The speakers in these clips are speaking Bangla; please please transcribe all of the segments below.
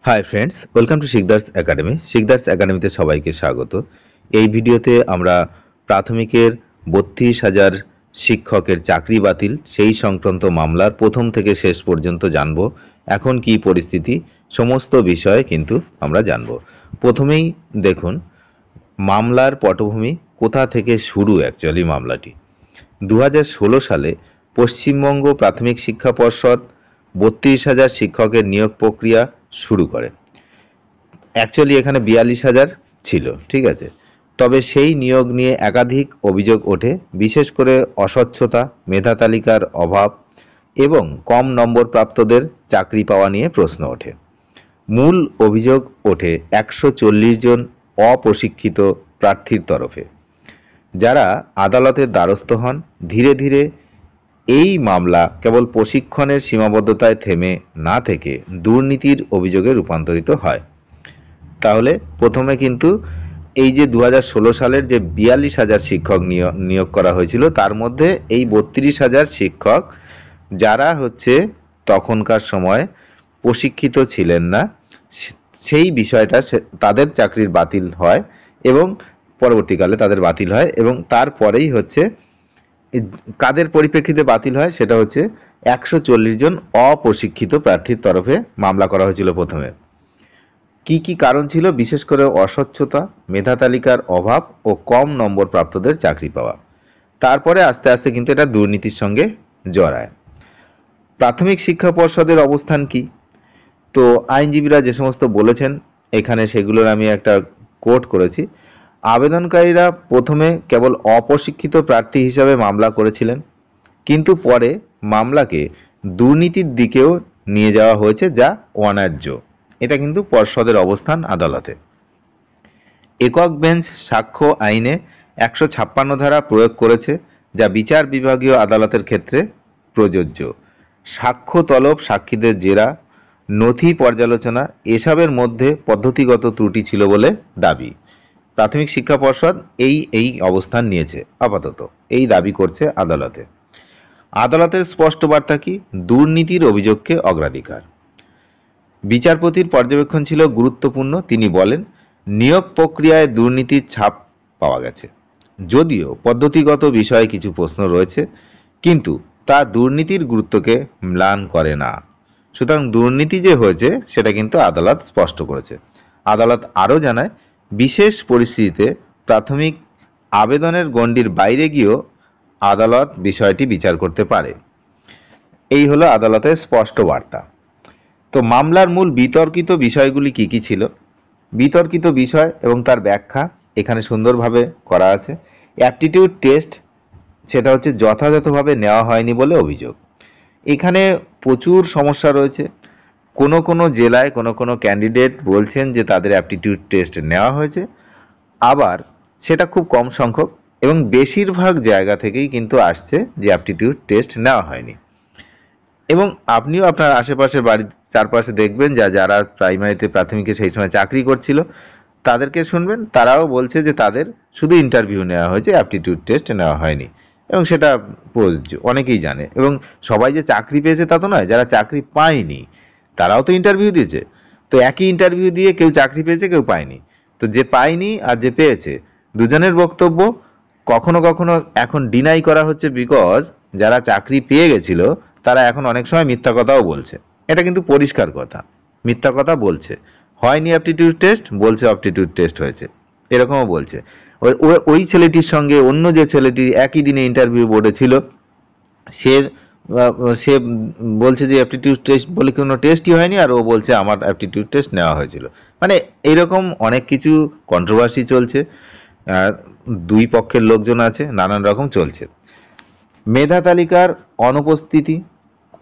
Hi friends, welcome to Sikdar's academy. Sikdar's একাডেমিতে সবাইকে স্বাগত। এই ভিডিওতে আমরা প্রাথমিকের 32,000 শিক্ষকের চাকরি বাতিল সেই সংক্রান্ত মামলার প্রথম থেকে শেষ পর্যন্ত জানব। এখন কি পরিস্থিতি সমস্ত বিষয়ে কিন্তু আমরা জানব। প্রথমেই দেখুন মামলার পটভূমি কোথা থেকে শুরু। অ্যাকচুয়ালি মামলাটি 2016 সালে পশ্চিমবঙ্গ প্রাথমিক শিক্ষা পর্ষদ 32,000 শিক্ষকের নিয়োগ প্রক্রিয়া শুরু করে। অ্যাকচুয়ালি এখানে 42,000 ছিল, ঠিক আছে। তবে সেই নিয়োগ নিয়ে একাধিক অভিযোগ ওঠে, বিশেষ করে অস্বচ্ছতা, মেধা তালিকার অভাব এবং কম নম্বর প্রাপ্তদের চাকরি পাওয়া নিয়ে প্রশ্ন ওঠে। মূল অভিযোগ ওঠে 140 জন অপ্রশিক্ষিত প্রার্থীর তরফে, যারা আদালতের দ্বারস্থ হন। ধীরে ধীরে এই মামলা কেবল প্রশিক্ষণের সীমাবদ্ধতায় থেমে না থেকে দুর্নীতির অভিযোগে রূপান্তরিত হয়। তাহলে প্রথমে কিন্তু এই যে 2016 সালের যে 42,000 শিক্ষক নিয়োগ করা হয়েছিল, তার মধ্যে এই 32,000 শিক্ষক যারা তখনকার সময় প্রশিক্ষিত ছিলেন না, সেই বিষয়টা তাদের চাকরির বাতিল হয় এবং পরবর্তীকালে তাদের বাতিল হয়। এবং তারপরেই কাদের পরিপ্রেক্ষিতে বাতিল হয় সেটা 140 জন অপ্রশিক্ষিত প্রার্থীর তরফে মামলা করা হয়েছিল। প্রথমে কি কি কারণ ছিল? বিশেষ করে অস্বচ্ছতা, মেধা তালিকার অভাব ও কম নম্বর প্রাপ্তদের চাকরি পাওয়া। তারপরে আস্তে আস্তে কিন্তু এটা দুর্নীতির সঙ্গে জড়ায়। প্রাথমিক শিক্ষা পর্ষদের অবস্থান কি? তো আইনজীবীরা যে সমস্ত বলেছেন এখানে সেগুলোর আমি একটা কোট করেছি। আবেদনকারীরা প্রথমে কেবল অপ্রশিক্ষিত প্রার্থী হিসাবে মামলা করেছিলেন, কিন্তু পরে মামলাকে দুর্নীতির দিকেও নিয়ে যাওয়া হয়েছে, যা অন্যায্য। এটা কিন্তু পর্ষদের অবস্থান আদালতে। একক বেঞ্চ সাক্ষ্য আইনে 156 ধারা প্রয়োগ করেছে, যা বিচার বিভাগীয় আদালতের ক্ষেত্রে প্রযোজ্য। সাক্ষ্য তলব, সাক্ষীদের জেরা, নথি পর্যালোচনা এসবের মধ্যে পদ্ধতিগত ত্রুটি ছিল বলে দাবি। প্রাথমিক শিক্ষা পর্ষদ এই অবস্থান নিয়েছে, আপাতত এই দাবি করছে আদালতে। আদালতের স্পষ্ট বার্তা কি? দুর্নীতির অভিযোগকে অগ্রাধিকার। বিচারপতির পর্যবেক্ষণ ছিল গুরুত্বপূর্ণ। তিনি বলেন, নিয়োগ প্রক্রিয়ায় দুর্নীতির ছাপ পাওয়া গেছে, যদিও পদ্ধতিগত বিষয়ে কিছু প্রশ্ন রয়েছে, কিন্তু তা দুর্নীতির গুরুত্বকে ম্লান করে না। সুতরাং দুর্নীতি যে হয়েছে সেটা কিন্তু আদালত স্পষ্ট করেছে। আদালত আরও জানায়, বিশেষ পরিস্থিতিতে প্রাথমিক আবেদনের গণ্ডির বাইরে গিয়েও আদালত বিষয়টি বিচার করতে পারে। এই হলো আদালতের স্পষ্ট বার্তা। তো মামলার মূল বিতর্কিত বিষয়গুলি কি কি ছিল? বিতর্কিত বিষয় এবং তার ব্যাখ্যা এখানে সুন্দরভাবে করা আছে। অ্যাপটিটিউড টেস্ট সেটা যথাযথভাবে নেওয়া হয়নি বলে অভিযোগ। এখানে প্রচুর সমস্যা রয়েছে। কোনো জেলায় কোনো ক্যান্ডিডেট বলছেন যে তাদের অ্যাপটিটিউড টেস্ট নেওয়া হয়েছে, আবার সেটা খুব কম সংখ্যক এবং বেশিরভাগ জায়গা থেকেই কিন্তু আসছে যে অ্যাপটিটিউড টেস্ট নেওয়া হয়নি। এবং আপনিও আপনার আশেপাশের বাড়ির চারপাশে দেখবেন যারা প্রাইমারিতে প্রাথমিকে সেই সময় চাকরি করছিল তাদেরকে শুনবেন, তারাও বলছে যে তাদের শুধু ইন্টারভিউ নেওয়া হয়েছে, অ্যাপটিটিউড টেস্ট নেওয়া হয়নি। এবং সেটা প্রযোজ্য, অনেকেই জানে। এবং সবাই যে চাকরি পেয়েছে তা তো নয়, যারা চাকরি পায়নি তারাও তো ইন্টারভিউ দিয়েছে। তো একই ইন্টারভিউ দিয়ে কেউ চাকরি পেয়েছে, কেউ পায়নি। তো যে পায়নি আর যে পেয়েছে দুজনের বক্তব্য কখনো কখনো এখন ডিনাই করা হচ্ছে, বিকজ যারা চাকরি পেয়ে গেছিল তারা এখন অনেক সময় মিথ্যা কথাও বলছে। এটা কিন্তু পরিষ্কার কথা, মিথ্যা কথা বলছে। হয়নি অ্যাপটিটিউড টেস্ট, বলছে অ্যাপটিটিউড টেস্ট হয়েছে, এরকমও বলছে। ওই ছেলেটির সঙ্গে অন্য যে ছেলেটি একই দিনে ইন্টারভিউ বোর্ডে ছিল, সে বলছে যে অ্যাপটিটিউড টেস্ট বলে কোনো টেস্টই হয়নি, আর ও বলছে আমার অ্যাপটিটিউড টেস্ট নেওয়া হয়েছিল। মানে এইরকম অনেক কিছু কন্ট্রোভার্সি চলছে, দুই পক্ষের লোকজন আছে, নানান রকম চলছে। মেধা তালিকার অনুপস্থিতি,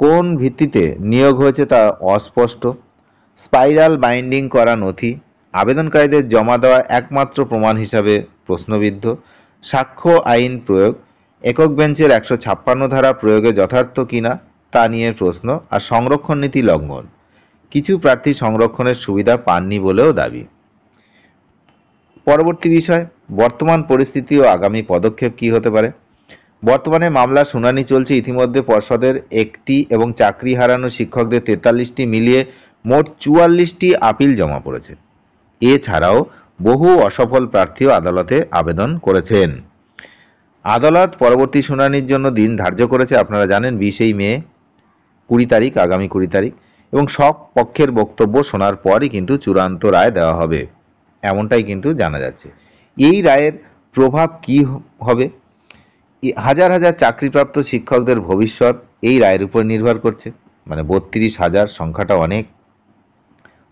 কোন ভিত্তিতে নিয়োগ হয়েছে তা অস্পষ্ট। স্পাইরাল বাইন্ডিং করা নথি আবেদনকারীদের জমা দেওয়া একমাত্র প্রমাণ হিসাবে প্রশ্নবিদ্ধ। সাক্ষ্য আইন প্রয়োগ, একক বেঞ্চের 156 ধারা প্রয়োগে যথার্থ কিনা তা নিয়ে প্রশ্ন। আর সংরক্ষণ নীতি লঙ্ঘন, কিছু প্রার্থী সংরক্ষণের সুবিধা পাননি বলেও দাবি। পরবর্তী বিষয়, বর্তমান পরিস্থিতি ও আগামী পদক্ষেপ কি হতে পারে। বর্তমানে মামলার শুনানি চলছে। ইতিমধ্যে পর্ষদের একটি এবং চাকরি হারানো শিক্ষকদের 43টি মিলিয়ে মোট 44টি আপিল জমা পড়েছে। এছাড়াও বহু অসফল প্রার্থীও আদালতে আবেদন করেছেন। আদালত পরবর্তী শুনানির জন্য দিন ধার্য করেছে, আপনারা জানেন 20 মে, 20 তারিখ, আগামী 20 তারিখ, এবং সব পক্ষের বক্তব্য শোনার পরই কিন্তু চূড়ান্ত রায় দেওয়া হবে, এমনটাই কিন্তু জানা যাচ্ছে। এই রায়ের প্রভাব কি হবে? হাজার হাজার চাকরিপ্রাপ্ত শিক্ষকদের ভবিষ্যৎ এই রায়ের উপর নির্ভর করছে। মানে 32,000 সংখ্যাটা অনেক।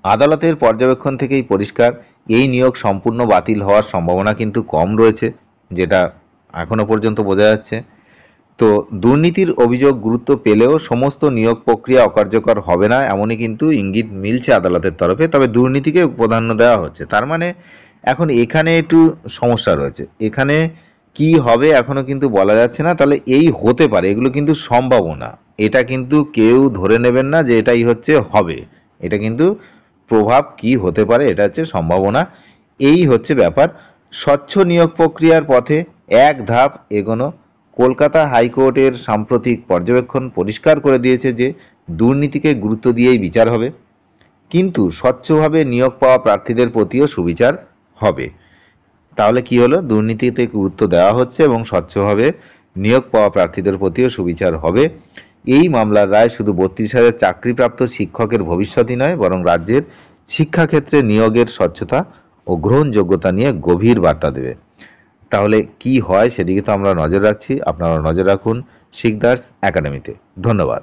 আদালতের পর্যবেক্ষণ থেকেই পরিষ্কার, এই নিয়োগ সম্পূর্ণ বাতিল হওয়ার সম্ভাবনা কিন্তু কম রয়েছে, যেটা এখনো পর্যন্ত বোঝা যাচ্ছে। তো দুর্নীতির অভিযোগ গুরুত্ব পেলেও সমস্ত নিয়োগ প্রক্রিয়া অকার্যকর হবে না, এমনই কিন্তু ইঙ্গিত মিলছে আদালতের তরফে। তবে দুর্নীতিকে প্রাধান্য দেওয়া হচ্ছে, তার মানে এখন এখানে একটু সমস্যা রয়েছে। এখানে কি হবে এখনো কিন্তু বলা যাচ্ছে না। তাহলে এই হতে পারে, এগুলো কিন্তু সম্ভাবনা, এটা কিন্তু কেউ ধরে নেবেন না যে এটাই হচ্ছে হবে। এটা কিন্তু প্রভাব কি হতে পারে, এটা হচ্ছে সম্ভাবনা। এই হচ্ছে ব্যাপার। স্বচ্ছ নিয়োগ প্রক্রিয়ার পথে এক ধাপ এগোনো। কলকাতা হাইকোর্টের সাম্প্রতিক পর্যবেক্ষণ পরিষ্কার করে দিয়েছে যে দুর্নীতিকে গুরুত্ব দিয়েই বিচার হবে, কিন্তু স্বচ্ছভাবে নিয়োগ পাওয়া প্রার্থীদের প্রতিও সুবিচার হবে। তাহলে কি হলো? দুর্নীতিতে গুরুত্ব দেওয়া হচ্ছে এবং স্বচ্ছভাবে নিয়োগ পাওয়া প্রার্থীদের প্রতিও সুবিচার হবে। এই মামলার রায় শুধু 32,000 চাকরিপ্রাপ্ত শিক্ষকের ভবিষ্যৎই নয়, বরং রাজ্যের শিক্ষাক্ষেত্রে নিয়োগের স্বচ্ছতা ও গ্রহণযোগ্যতা নিয়ে গভীর বার্তা দেবে। তাহলে কি হয় সেদিকে তো আমরা নজর রাখছি, আপনারা নজর রাখুন শিকদার্স একাডেমিতে। ধন্যবাদ।